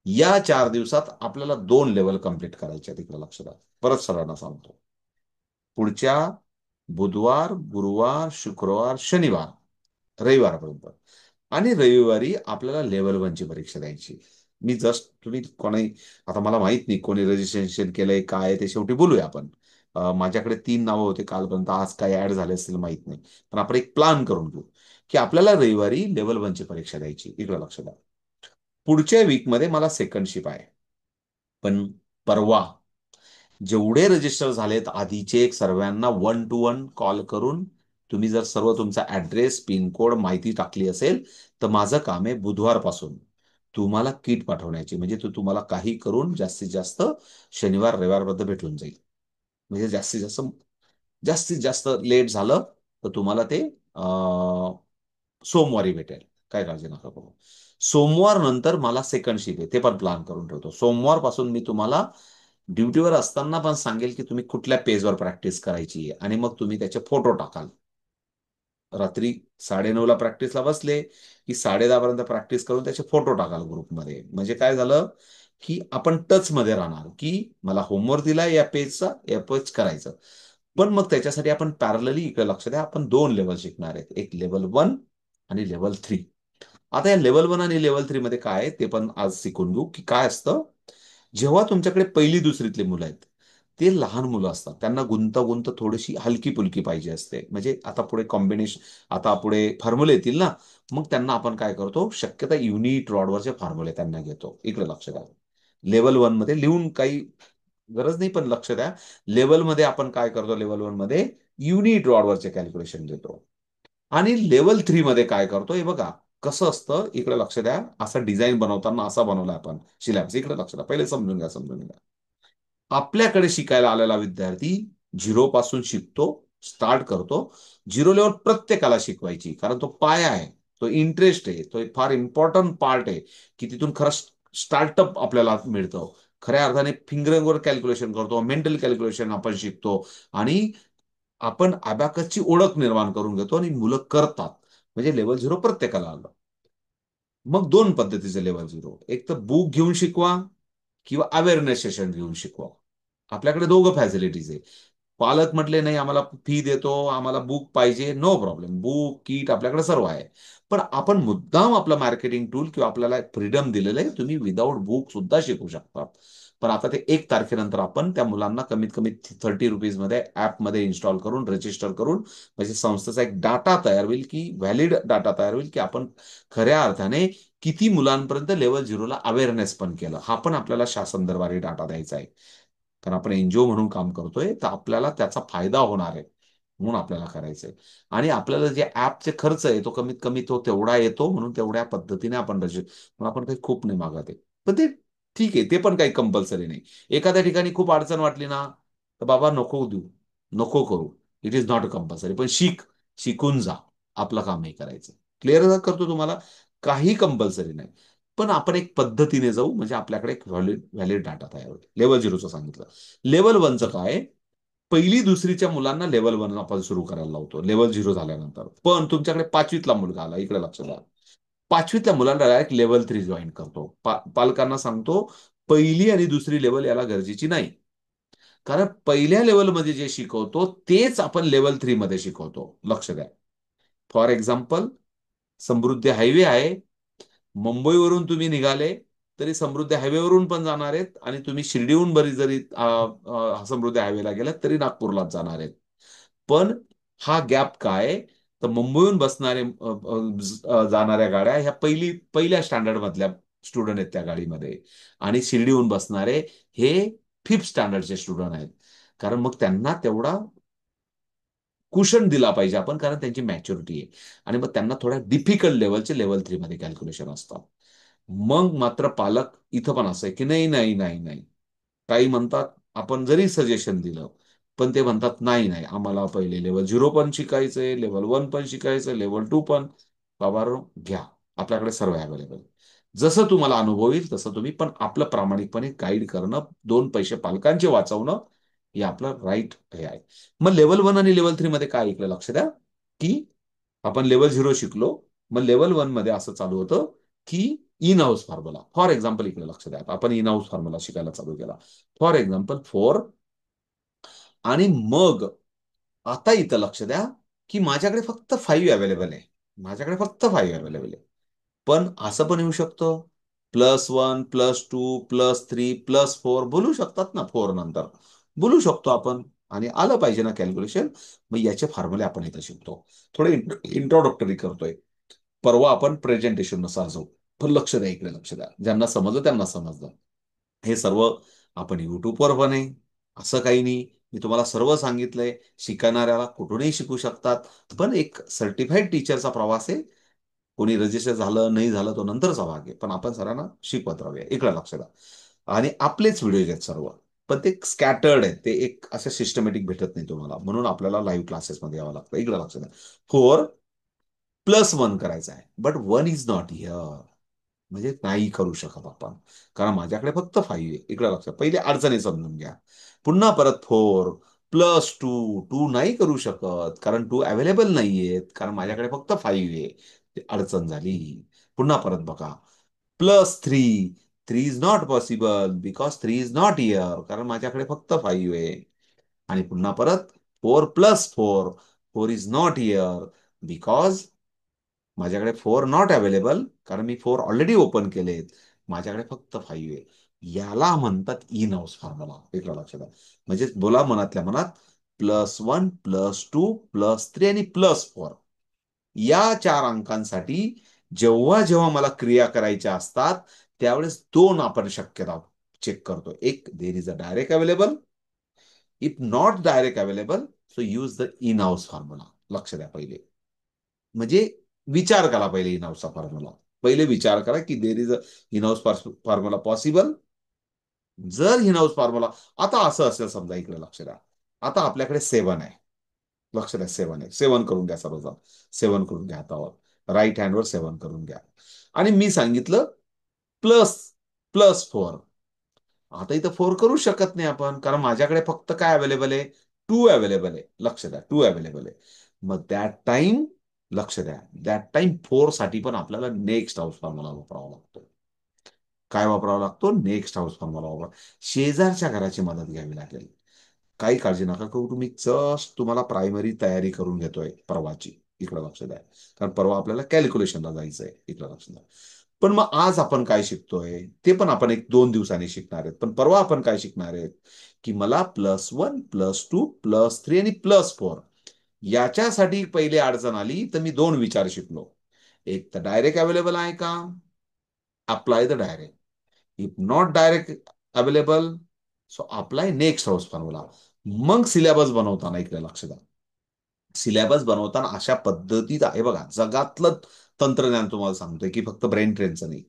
या 4 दिवसात आपल्याला 2 लेवल कंप्लीट करायचे आहेत. इकडे लक्ष द्या. परत सर्वांना सांगतो, पुढच्या बुधवार, गुरुवार, शुक्रवार, शनिवार, रविवारपर्यंत, आणि रविवारी आपल्याला लेवल 1 ची परीक्षा द्यायची. मी जस्ट, तुम्ही कोणी, आता मला माहित नाही कोणी रजिस्ट्रेशन केलंय काय आहे, ते शेवटी बोलूया आपण. माझ्याकडे 3 नावं होते कालपर्यंत, आज काय ऍड झाले असतील माहित नाही. पण आपण एक प्लान करून घेऊ की आपल्याला रविवारी लेवल 1 ची परीक्षा द्यायची. इकडे लक्ष द्या. पुढच्या वीकमध्ये मला सेकंड शिप आहे. पण परवा जेवढे रजिस्टर झालेत आधीचे, एक सर्वांना 1 to 1 कॉल करून, तुम्ही जर सर्व तुमचा ऍड्रेस, पिनकोड, माहिती टाकली असेल, तर माझं काम आहे बुधवारपासून तुम्हाला किट पाठवण्याची. म्हणजे तो तुम्हाला काही करून जास्तीत जास्त शनिवार रविवारपर्यंत भेटून जाईल. म्हणजे जास्तीत जास्त लेट झालं तर तुम्हाला ते सोमवारी भेटेल. काय काळजी नका करू. सोमवार नंतर मला सेकंड शिफ्ट आहे, ते पण प्लॅन करून ठेवतो. सोमवार पासून मी तुम्हाला ड्युटीवर असताना पण सांगेल की तुम्ही कुठल्या पेजवर प्रॅक्टिस करायची आहे, आणि मग तुम्ही त्याचे फोटो टाकाल. रात्री 9:30ला प्रॅक्टिसला बसले की 10:30 पर्यंत प्रॅक्टिस करून त्याचे फोटो टाकाल ग्रुपमध्ये. म्हणजे काय झालं की आपण टच मध्ये राहणार, की मला होमवर्क दिला या पेजचा, या पेज करायचं. पण मग त्याच्यासाठी आपण पॅरलली, इकडे लक्ष द्या, आपण 2 लेवल शिकणार आहेत, एक लेवल 1 आणि लेवल 3. आता या लेवल 1 आणि लेवल 3 मध्ये काय आहे ते पण आज शिकून घेऊ, की काय असतं. जेव्हा तुमच्याकडे पहिली दुसरीतले मुलं आहेत, ते लहान मुलं असतात, त्यांना गुंतागुंत थोडीशी हलकी पुलकी पाहिजे असते. म्हणजे आता पुढे कॉम्बिनेशन, आता पुढे फॉर्म्युले येतील ना, मग त्यांना आपण काय करतो, शक्यता युनिट रॉडवरचे फॉर्म्युले त्यांना घेतो. इकडे लक्ष द्या. लेवल 1 मध्ये लिहून काही गरज नाही, पण लक्ष द्या, लेवल मध्ये आपण काय करतो, लेवल 1 मध्ये युनिट रॉडवरचे कॅल्क्युलेशन देतो. आणि लेवल 3 मध्ये काय करतो, हे बघा कसं असतं. इकडे लक्ष द्या. असं डिझाईन बनवताना असा बनवला आपण सिलॅबस. इकडे लक्ष द्या, पहिले समजून घ्या, समजून घ्या. आपल्याकडे शिकायला आलेला विद्यार्थी झिरो पासून शिकतो, स्टार्ट करतो. झिरो लेवल प्रत्येकाला शिकवायची, कारण तो पाया आहे, तो इंटरेस्ट आहे, तो एक फार इम्पॉर्टंट पार्ट आहे, की तिथून खरं स्टार्टअप आपल्याला मिळतं. खऱ्या अर्थाने फिंगरिंगवर कॅल्क्युलेशन करतो, मेंटल कॅल्क्युलेशन आपण शिकतो, आणि आपण अबॅकसची ओळख निर्माण करून घेतो, आणि मुलं करतात. म्हणजे लेवल 0 प्रत्येकाला आलं. मग दोन पद्धतीचे लेवल झिरो, एक तर बुक घेऊन शिकवा किंवा अवेअरनेस सेशन घेऊन शिकवा. आपल्याकडे दोघं फॅसिलिटीज आहे. पालक म्हटले नाही आम्हाला फी देतो, आम्हाला बुक पाहिजे, नो प्रॉब्लेम, बुक किट आपल्याकडे सर्व आहे. पण आपण मुद्दाम आपलं मार्केटिंग टूल किंवा आपल्याला फ्रीडम दिलेलं आहे, तुम्ही विदाऊट बुक सुद्धा शिकू शकता. पण आता ते 1 तारखेनंतर आपण त्या मुलांना कमीत कमी 30 रुपीज मध्ये ऍपमध्ये इन्स्टॉल करून रजिस्टर करून, म्हणजे संस्थेचा एक डाटा तयार होईल, की व्हॅलिड डाटा तयार होईल, की आपण खऱ्या अर्थाने किती मुलांपर्यंत लेवल झिरोला अवेअरनेस पण केलं. हा पण आपल्याला शासन दरबारी डाटा द्यायचा आहे. कारण आपण एनजीओ म्हणून काम करतोय, तर आपल्याला त्याचा फायदा होणार आहे, म्हणून आपल्याला करायचंय. आणि आपल्याला जे ऍपचे खर्च आहे तो कमीत कमी तो तेवढा येतो, म्हणून तेवढ्या पद्धतीने आपण पण आपण काही खूप नाही मागत आहे. पण ते ठीक आहे, ते पण काही कंपल्सरी नाही. एखाद्या ठिकाणी खूप अडचण वाटली ना, तर बाबा नको देऊ, नको करू, इट इज नॉट कंपल्सरी. पण शिकून जा, आपलं कामही करायचं. क्लिअर करतो तुम्हाला, काही कंपल्सरी नाही. पण आपण एक पद्धतीने जाऊ, म्हणजे आपल्याकडे एक व्हॅलिड व्हॅलिड डाटा तयार होईल. लेवल झिरोचं सांगितलं. लेवल वनचं काय, पहिली दुसरीच्या मुलांना लेवल वन आपण सुरू करायला लावतो लेवल झिरो झाल्यानंतर. पण तुमच्याकडे पाचवीतला मुलगा आला, इकडे लक्ष द्या. पाचवीतल्या मुलांना डायरेक्ट लेवल 3 जॉईन करतो. पालकांना सांगतो पहिली आणि दुसरी लेवल याला गरजेची नाही. कारण पहिल्या लेवलमध्ये जे शिकवतो तेच आपण लेवल 3 मध्ये शिकवतो. लक्ष द्या. फॉर एक्झाम्पल, समृद्धी हायवे आहे, मुंबईवरून तुम्ही निघाले तरी समृद्धी हायवेवरून पण जाणार आहेत, आणि तुम्ही शिर्डीहून बरी जरी समृद्धी हायवेला गेलात तरी नागपूरलाच जाणार आहेत. पण हा गॅप काय, तर मुंबईहून बसणारे जाणाऱ्या गाड्या ह्या पहिल्या स्टँडर्ड मधल्या स्टुडंट आहेत त्या गाडीमध्ये, आणि शिर्डीहून बसणारे हे फिफ्थ स्टँडर्डचे स्टुडंट आहेत. कारण मग त्यांना तेवढा कुशन दिला पाहिजे आपण, कारण त्यांची मॅच्युरिटी आहे. आणि मग त्यांना थोड्या डिफिकल्ट लेवलचे लेवल 3 मध्ये कॅल्क्युलेशन असतात. मग मात्र पालक इथं पण असं आहे की नाही नाही नाही नाही, काही म्हणतात आपण जरी सजेशन दिलं, पण ते म्हणतात नाही नाही आम्हाला पहिले लेवल झिरो पण शिकायचंय, लेवल वन पण शिकायचं, लेवल टू पण. बाबा घ्या, आपल्याकडे सर्व अवेलेबल. जसं तुम्हाला अनुभव येईल तसं तुम्ही, पण आपलं प्रामाणिकपणे गाईड करणं, दोन पैसे पालकांचे वाचवणं, हे आपलं राईट हे आहे. मग लेवल वन आणि लेवल थ्री मध्ये काय ऐकलं लक्ष द्या, की आपण लेवल झिरो शिकलो, मग लेवल वन मध्ये असं चालू होतं की in house formula. For example इकडे लक्ष द्या, आपण इन हाऊस फॉर्म्युला शिकायला चालू केला. फॉर एक्झाम्पल फोर, आणि मग आता इथं लक्ष द्या, की माझ्याकडे फक्त 5 अवेलेबल आहे. माझ्याकडे फक्त 5 अवेलेबल आहे. पण असं पण येऊ शकतं, +1 +2 +3 +4 बोलू शकतात ना, 4 नंतर बोलू शकतो आपण. आणि आलं पाहिजे ना कॅल्क्युलेशन. मग याचे फॉर्म्युले आपण इथं शिकतो. थोडे इंट्रोडक्टरी करतोय. परवा आपण प्रेझेंटेशन नुसार जाऊ. पण लक्ष द्या, इकडे लक्ष द्या, ज्यांना समजलं त्यांना समजलं. हे सर्व आपण युट्यूबवर पण आहे, असं काही नाही. मी तुम्हाला सर्व सांगितलंय. शिकणाऱ्याला कुठूनही शिकू शकतात. पण एक सर्टिफाईड टीचरचा प्रवास आहे. कोणी रजिस्टर झालं नाही झालं तो नंतरचा भाग आहे, पण आपण सरांना शिकवत राहूया. इकडे लक्ष द्या. आणि आपलेच व्हिडिओज आहेत सर्व, पण ते स्कॅटर्ड आहेत, ते एक असं सिस्टमॅटिक भेटत नाही तुम्हाला, म्हणून आपल्याला लाईव्ह क्लासेसमध्ये यावं लागतं. इकडे लक्ष द्या. 4 +1 करायचं आहे, बट 1 इज नॉट हिअर. म्हणजे नाही करू शकत आपण, कारण माझ्याकडे फक्त 5 आहे. इकडे लक्षात, पहिले अडचणी समजून घ्या. पुन्हा परत 4 +2, 2 नाही करू शकत कारण 2 अवेलेबल नाहीयेत, कारण माझ्याकडे फक्त 5 आहे. ते अडचण झाली. पुन्हा परत बघा, +3, 3 is not possible because 3 is not here, कारण माझ्याकडे फक्त 5 आहे. आणि पुन्हा परत 4 + 4, 4 इज नॉट हिअर बिकॉज माझ्याकडे 4 नॉट अवेलेबल, कारण मी 4 ऑलरेडी ओपन केलेत. माझ्याकडे फक्त 5 आहे. याला म्हणतात इन हाऊस फॉर्म्युला. एक लक्षात आहे. म्हणजे बोला मनातल्या मनात, +1 +2 +3 आणि +4, या 4 अंकांसाठी जेव्हा जेव्हा मला क्रिया करायच्या असतात, त्यावेळेस दोन आपण शक्यता चेक करतो. एक, there is a direct available. If not direct available, so use the in house formula. लक्ष द्या पहिले. म्हणजे विचार करा पहिले इन हाऊसचा फॉर्म्युला. पहिले विचार करा की there is a in house formula possible. जर इन हाऊस फॉर्म्युला, आता असं असेल समजा, इकडे लक्ष द्या, आता आपल्याकडे 7 आहे. लक्ष द्या, 7 आहे. 7 करून घ्या सर्वजण. 7 करून घ्या हातावर, राईट हँडवर 7 करून घ्या. आणि मी सांगितलं प्लस +4. आता इथं 4 करू शकत नाही आपण, कारण माझ्याकडे फक्त काय अवेलेबल आहे, 2 अवेलेबल आहे. लक्ष द्या, 2 अवेलेबल आहे. मग दॅट टाइम लक्ष द्या, दॅट टाइम 4 साठी पण आपल्याला नेक्स्ट हाऊस फॉर्म्युला वापरावा लागतो. काय वापरावा लागतो? नेक्स्ट हाऊस फॉर्म्युला वापरा. शेजारच्या घराची मदत घ्यावी लागेल. काही काळजी नका करू, तुम्ही जस्ट तुम्हाला प्रायमरी तयारी करून घेतोय परवाची, इकडे लक्ष द्या. कारण परवा आपल्याला कॅल्क्युलेशनला जायचंय, इकडे लक्ष द्या. पण मग आज आपण काय शिकतोय ते पण आपण 1-2 दिवसांनी शिकणार आहेत. पण परवा आपण काय शिकणार आहेत की मला +1 +2 +3 आणि +4 याच्यासाठी पहिले अडचण आली तर मी 2 विचार शिकलो. एक तर डायरेक्ट अवेलेबल आहे का, apply the direct. If not direct available, so apply next house formula. मग सिलेबस बनवताना इकडे लक्ष द्या. सिलेबस बनवताना अशा पद्धतीत आहे बघा, जगातलं तंत्रज्ञान तुम्हाला सांगतोय की फक्त ब्रेन ट्रेनचं नाही.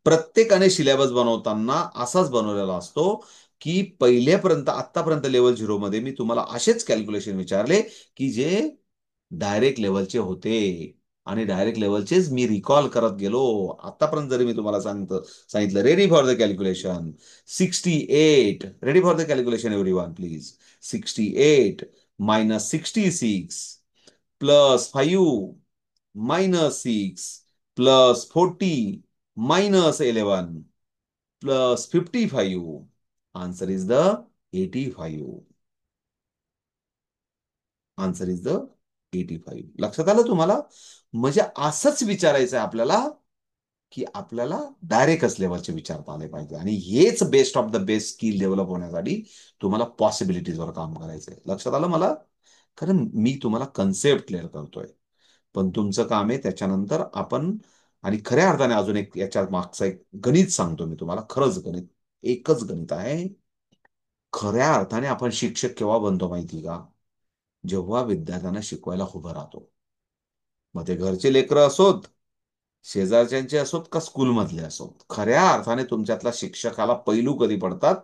प्रत्येकाने सिलेबस बनवताना असाच बनवलेला असतो की पहिल्यापर्यंत आतापर्यंत लेवल 0 मध्ये मी तुम्हाला असेच कॅल्क्युलेशन विचारले की जे डायरेक्ट लेवलचे होते आणि डायरेक्ट लेवलचेच मी रिकॉल करत गेलो. आतापर्यंत जरी मी तुम्हाला सांगितलं ready for the calculation 68, ready for the calculation everyone please. 68 -66 +5 -6 +40 -11 +55. Answer is the 85. Answer is the 85. लक्षात आलं तुम्हाला? म्हणजे असंच विचारायचं आहे आपल्याला की आपल्याला डायरेक्टच लेवलचे विचारता आले पाहिजे. आणि हेच best of the best skill develop होण्यासाठी तुम्हाला पॉसिबिलिटीजवर काम करायचंय. लक्षात आलं मला? कारण मी तुम्हाला कन्सेप्ट क्लिअर करतोय, पण तुमचं काम आहे त्याच्यानंतर आपण. आणि खऱ्या अर्थाने अजून एक याच्या मागचं एक गणित सांगतो मी तुम्हाला. खरंच गणित, एकच गणित आहे. खऱ्या अर्थाने आपण शिक्षक केव्हा बनतो माहिती का? जेव्हा विद्यार्थ्यांना शिकवायला उभं राहतो. मग ते घरचे लेकरं असोत, शेजारच्यांचे असोत का स्कूलमधले असोत, खऱ्या अर्थाने तुमच्यातला शिक्षकाला पैलू कधी पडतात?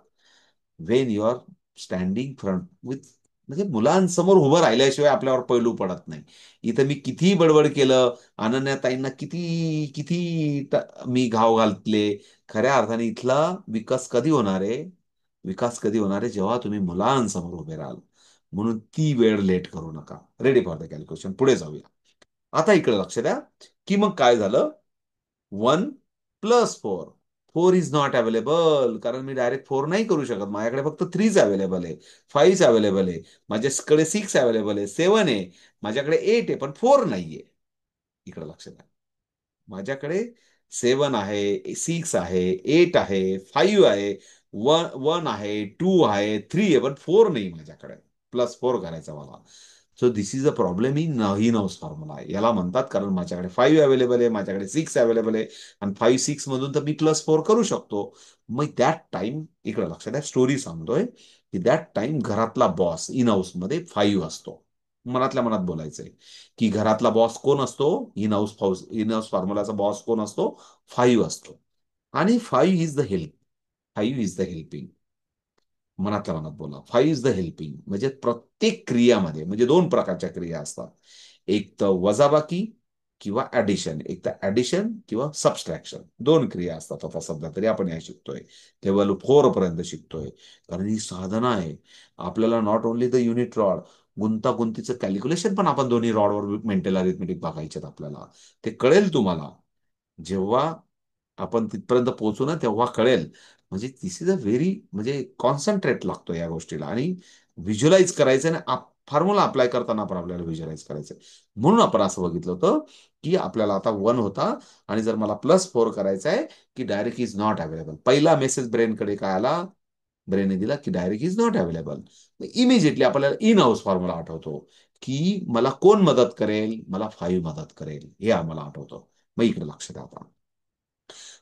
When you are standing front with, म्हणजे मुलांसमोर उभं राहिल्याशिवाय आपल्यावर पैलू पडत नाही. इथं मी किती बडबड केलं, अनन्याताईंना किती किती मी घाव घातले, खऱ्या अर्थाने इथला विकास कधी होणार आहे? विकास कधी होणार आहे? जेव्हा तुम्ही मुलांसमोर उभे राहाल. म्हणून ती वेळ लेट करू नका. रेडी फॉर द कॅल्क्युलेशन, पुढे जाऊया. आता इकडे लक्ष द्या की मग काय झालं. 1 +4, 4 इज नॉट अवेलेबल, कारण मी डायरेक्ट 4 नाही करू शकत. माझ्याकडे फक्त 3 अवेलेबल आहे, 5 अवेलेबल आहे, माझ्याकडे 6 अवेलेबल आहे, 7 आहे, माझ्याकडे 8 आहे, पण 4 नाहीये. इकडे लक्ष द्या. माझ्याकडे 7 आहे, 6 आहे, 8 आहे, 5 आहे, 1 आहे, 2 आहे, 3 आहे, पण 4 नाही माझ्याकडे. +4 करायचा मला. So this is a problem in house formula. याला म्हणतात, कारण माझ्याकडे 5 अवेलेबल आहे, माझ्याकडे 6 अवेलेबल आहे, आणि 5-6 मधून तर मी +4 करू शकतो. मग दॅट टाइम, इकडे लक्षात द्या, स्टोरी सांगतोय की दॅट टाइम घरातला बॉस इन हाऊस मध्ये 5 असतो. मनातल्या मनात बोलायचंय की घरातला बॉस कोण असतो? इन हाऊस फॉर्म्युलाचा बॉस कोण असतो? 5 असतो. आणि 5 is the help, 5 is the helping. मनातल्या मनात बोला, 5 इज द हेल्पिंग. म्हणजे प्रत्येक क्रियामध्ये, म्हणजे 2 प्रकारच्या क्रिया असतात. एक तर वजाबाकी किंवा ऍडिशन, एक तर ऍडिशन किंवा सबस्ट्रॅक्शन. 2 क्रिया असतात. आता सध्या तरी आपण या शिकतोय, लेवल 4 पर्यंत शिकतोय. कारण ही साधना आहे. आपल्याला not only the unit rod, गुंतागुंतीचं कॅल्क्युलेशन पण आपण दोन्ही रॉडवर मेंटल अरिथमेटिक बघायचे आपल्याला. ते कळेल तुम्हाला जेव्हा आपण तिथपर्यंत पोहोचू ना, तेव्हा कळेल. म्हणजे दिस इज अ व्हेरी, म्हणजे कॉन्सन्ट्रेट लागतो या गोष्टीला, आणि व्हिज्युअलाइज करायचं. आणि फॉर्म्युला अप्लाय करताना आपण आपल्याला व्हिज्युअलाइज करायचं. म्हणून आपण असं बघितलं होतं की आपल्याला आता 1 होता, आणि जर मला +4 करायचं आहे की डायरेक्ट इज नॉट अवेलेबल. पहिला मेसेज ब्रेनकडे काय आला? ब्रेनने दिला की direct is not available. Immediately आपल्याला इन हाऊस फॉर्म्युला आठवतो की मला कोण मदत करेल? मला 5 मदत करेल, हे आम्हाला आठवतं. मग इकडे लक्ष द्या. आता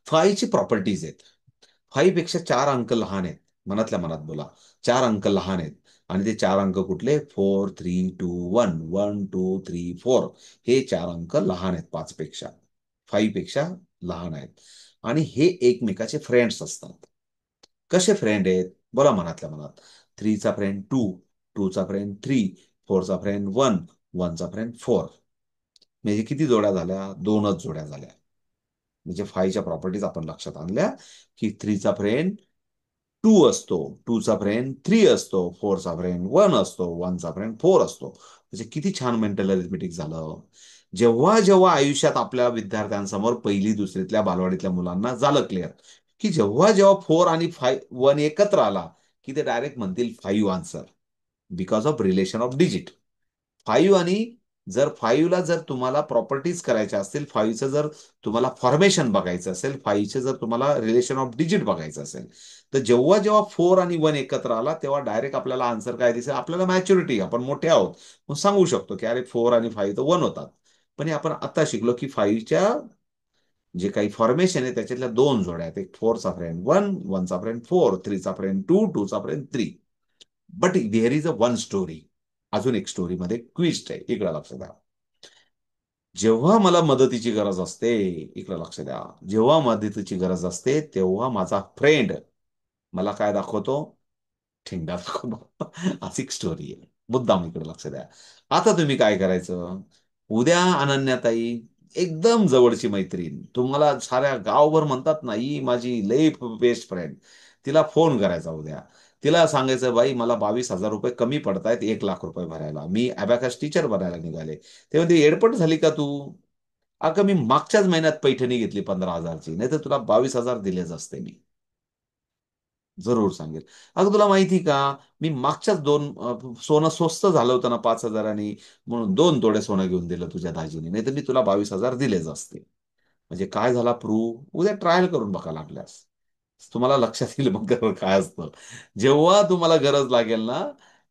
5 ची प्रॉपर्टीज आहेत. 5 पेक्षा 4 अंक लहान आहेत. मनातल्या मनात बोला, 4 अंक लहान आहेत. आणि ते 4 अंक कुठले? 4, 3, 2, 1, 1, 2, 3, 4. हे 4 अंक लहान आहेत 5 पेक्षा, 5 पेक्षा लहान आहेत. आणि हे एकमेकाचे फ्रेंड्स असतात. कसे फ्रेंड आहेत? बोला मनातल्या मनात. 3 चा फ्रेंड 2, 2 चा फ्रेंड 3, 4 चा फ्रेंड 1, 1 चा फ्रेंड 4. म्हणजे किती जोड्या झाल्या? 2च जोड्या झाल्या. म्हणजे 5च्या प्रॉपर्टीज आपण लक्षात आणल्या की 3 चा फ्रेंड 2 असतो, 2 चा फ्रेंड 3 असतो, 4 चा फ्रेंड 1 असतो, 1 चा फ्रेंड 4 असतो. म्हणजे किती छान मेंटल अरिथमेटिक झालं. जेव्हा जेव्हा आयुष्यात आपल्या विद्यार्थ्यांसमोर पहिली दुसरीतल्या बालवाडीतल्या मुलांना झालं क्लिअर, की जेव्हा जेव्हा 4 आणि 1 एकत्र आला, की ते डायरेक्ट म्हणतील 5 answer, because of relation of digit. 5 आणि जर 5 ला जर तुम्हाला प्रॉपर्टीज करायच्या असतील, 5चं जर तुम्हाला फॉर्मेशन बघायचं असेल, 5चे जर तुम्हाला रिलेशन ऑफ डिजिट बघायचं असेल, तर जेव्हा जेव्हा 4 आणि 1 एकत्र आला, तेव्हा डायरेक्ट आपल्याला आन्सर काय दिसेल? आपल्याला मॅच्युरिटी, आपण मोठे आहोत, मग सांगू शकतो की अरे 4 आणि 5 तर 1 होतात. पण हे आपण आता शिकलो की 5च्या जे काही फॉर्मेशन आहे त्याच्यातल्या 2 जोड्या आहेत. एक 4चा फ्रेंड 1, 1चा फ्रेंड 4, 3चा फ्रेंड 2, 2चा friend 3. But there is a one story. अजून एक स्टोरी मध्ये ट्विस्ट आहे, इकडे लक्ष द्या. जेव्हा मला मदतीची गरज असते, इकडे लक्ष द्या, जेव्हा मदतीची गरज असते तेव्हा माझा फ्रेंड मला काय दाखवतो? ठेंगा दाखवतो. अशी एक स्टोरी आहे. मुद्दाम इकडे लक्ष द्या. आता तुम्ही काय करायचं? उद्या अनन्याताई, एकदम जवळची मैत्रीण, तुम्हाला साऱ्या गावभर म्हणतात ना, ही माझी लई बेस्ट फ्रेंड, तिला फोन करायचा उद्या. तिला सांगायचं, बाई मला 22,000 रुपये कमी पडतायत 1,00,000 रुपये भरायला, मी अबॅकस टीचर बनायला निघाले. तेव्हा ती एडपट झाली का तू? अगं मी मागच्याच महिन्यात पैठणी घेतली 15,000ची, नाही तर तुला 22,000 दिलेच असते मी. जरूर सांगेल. अगं तुला माहिती का, मी मागच्याच सोनं स्वस्त झालं होतं ना 5,000, म्हणून 2 तोळे सोनं घेऊन दिलं तुझ्या दाजीने, नाही तर मी तुला 22,000 दिलेच असते. म्हणजे काय झाला प्रूव्ह? उद्या ट्रायल करून बघा लागल्यास तुम्हाला लक्षात येईल मग काय असतं. जेव्हा तुम्हाला गरज लागेल ना,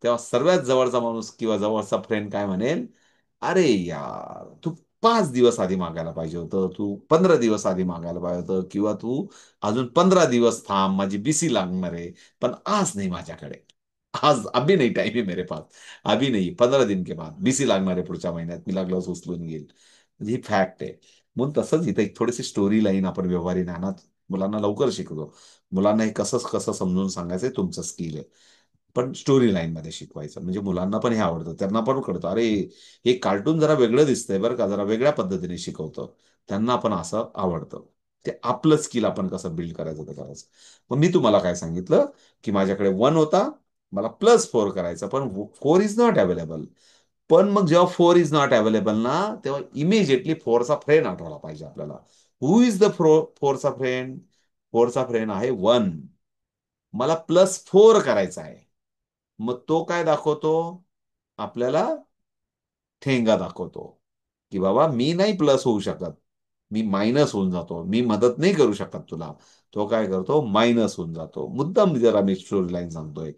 तेव्हा सर्वात जवळचा माणूस किंवा जवळचा फ्रेंड काय म्हणेल, अरे यार तू 5 दिवस आधी मागायला पाहिजे होतं, तू 15 दिवस आधी मागायला पाहिजे होतं, किंवा तू अजून 15 दिवस थांब, माझी बीसी लागणार आहे, पण आज नाही माझ्याकडे, आज अभी नाही, टाइम है मेरे पास, अभी नहीं, 15 दिन के बाद बीसी लागणार आहे पुढच्या महिन्यात, मी लागल्यास उचलून घेईल. ही फॅक्ट आहे. म्हणून तसंच इथे एक थोडीशी स्टोरी लाईन आपण व्यवहारी ज्ञानात मुलांना लवकर शिकवतो. मुलांना हे कसं कसं समजून सांगायचं हे तुमचं स्किल आहे. पण स्टोरी लाईन मध्ये शिकवायचं म्हणजे मुलांना पण हे आवडतं, त्यांना पण कळतं, अरे हे कार्टून जरा वेगळं दिसतंय बरं का, जरा वेगळ्या पद्धतीने शिकवतं. त्यांना पण असं आवडतं. ते आपलं स्किल आपण कसं बिल्ड करायचं ते करायचं. मग मी तुम्हाला काय सांगितलं, की माझ्याकडे 1 होता, मला +4 करायचा, पण 4 इज नॉट अवेलेबल. पण मग जेव्हा 4 इज नॉट अवेलेबल ना, तेव्हा इमिजिएटली 4चा फ्रेंड आठवला पाहिजे आपल्याला. हु इज द 4चा फ्रेंड? 4चा फ्रेंड आहे 1. मला +4 करायचा आहे. मग तो काय दाखवतो? आपल्याला ठेंगा दाखवतो, की बाबा मी नाही प्लस होऊ शकत, मी मायनस होऊन जातो, मी मदत नाही करू शकत तुला. तो काय करतो? मायनस होऊन जातो. मुद्दाम जरा मी स्टोरी लाईन सांगतोय.